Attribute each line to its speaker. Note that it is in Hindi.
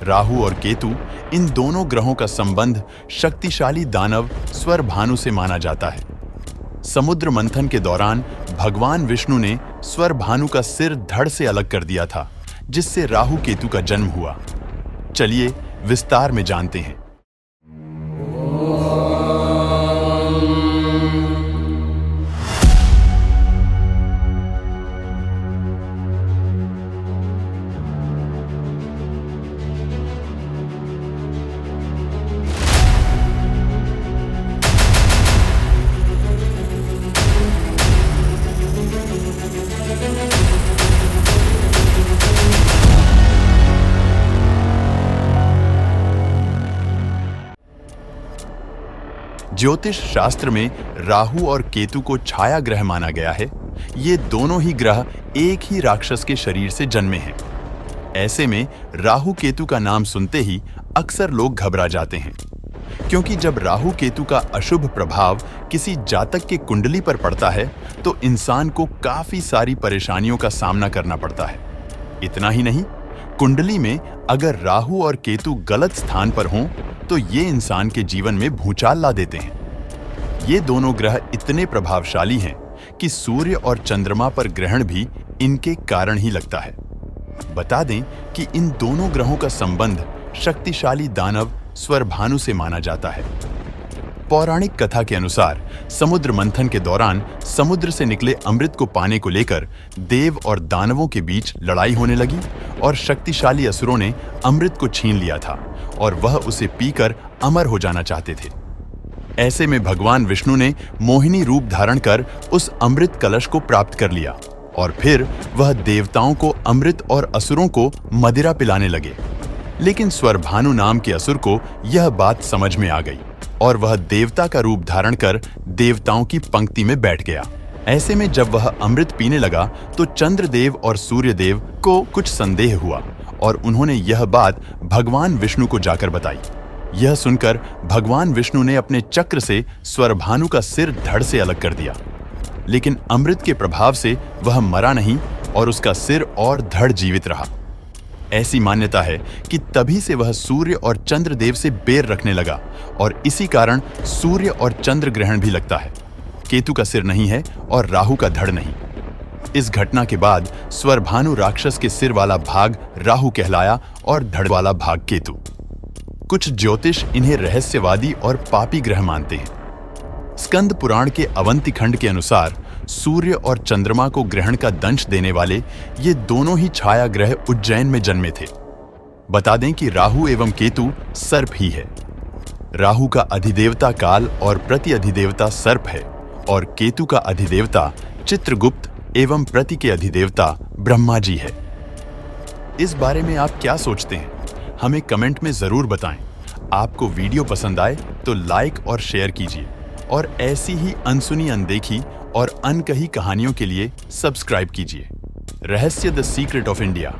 Speaker 1: राहु और केतु, इन दोनों ग्रहों का संबंध शक्तिशाली दानव स्वरभानु से माना जाता है। समुद्र मंथन के दौरान भगवान विष्णु ने स्वरभानु का सिर धड़ से अलग कर दिया था, जिससे राहु केतु का जन्म हुआ। चलिए विस्तार में जानते हैं। ज्योतिष शास्त्र में राहु और केतु को छाया ग्रह माना गया है। ये दोनों ही ग्रह एक ही राक्षस के शरीर से जन्मे हैं। ऐसे में राहु केतु का नाम सुनते ही अक्सर लोग घबरा जाते हैं, क्योंकि जब राहु केतु का अशुभ प्रभाव किसी जातक के कुंडली पर पड़ता है तो इंसान को काफी सारी परेशानियों का सामना करना पड़ता है। इतना ही नहीं, कुंडली में अगर राहु और केतु गलत स्थान पर हों तो ये इंसान के जीवन में भूचाल ला देते हैं। ये दोनों ग्रह इतने प्रभावशाली हैं कि सूर्य और चंद्रमा पर ग्रहण भी इनके कारण ही लगता है। बता दें कि इन दोनों ग्रहों का संबंध शक्तिशाली दानव स्वरभानु से माना जाता है। पौराणिक कथा के अनुसार समुद्र मंथन के दौरान समुद्र से निकले अमृत को पाने को लेकर देव और दानवों के बीच लड़ाई होने लगी और शक्तिशाली असुरों ने अमृत को छीन लिया था और वह उसे पीकर अमर हो जाना चाहते थे। ऐसे में भगवान विष्णु ने मोहिनी रूप धारण कर उस अमृत कलश को प्राप्त कर लिया और फिर वह देवताओं को अमृत और असुरों को मदिरा पिलाने लगे। लेकिन स्वरभानु नाम के असुर को यह बात समझ में आ गई और वह देवता का रूप धारण कर देवताओं की पंक्ति में बैठ गया। ऐसे में जब वह अमृत पीने लगा तो चंद्रदेव और सूर्यदेव को कुछ संदेह हुआ और उन्होंने यह बात भगवान विष्णु को जाकर बताई। यह सुनकर भगवान विष्णु ने अपने चक्र से स्वरभानु का सिर धड़ से अलग कर दिया, लेकिन अमृत के प्रभाव से वह मरा नहीं और उसका सिर और धड़ जीवित रहा। ऐसी मान्यता है कि तभी से वह सूर्य और चंद्रदेव से बैर रखने लगा और इसी कारण सूर्य और चंद्र ग्रहण भी लगता है। केतु का सिर नहीं है और राहु का धड़ नहीं। इस घटना के बाद स्वरभानु राक्षस के सिर वाला भाग राहु कहलाया और धड़ वाला भाग केतु। कुछ ज्योतिष इन्हें रहस्यवादी और पापी ग्रह मानते हैं। स्कंद पुराण के अवंती खंड के अनुसार सूर्य और चंद्रमा को ग्रहण का दंश देने वाले ये दोनों ही छाया ग्रह उज्जैन में जन्मे थे। बता दें कि राहु एवं केतु सर्प ही है। राहु का अधिदेवता काल और प्रति अधिदेवता सर्प है और केतु का अधिदेवता चित्रगुप्त एवं प्रति के अधिदेवता ब्रह्मा जी है। इस बारे में आप क्या सोचते हैं? हमें कमेंट में जरूर बताएं। आपको वीडियो पसंद आए तो लाइक और शेयर कीजिए और ऐसी ही अनसुनी, अनदेखी और अनकही कहानियों के लिए सब्सक्राइब कीजिए। रहस्य द सीक्रेट ऑफ इंडिया।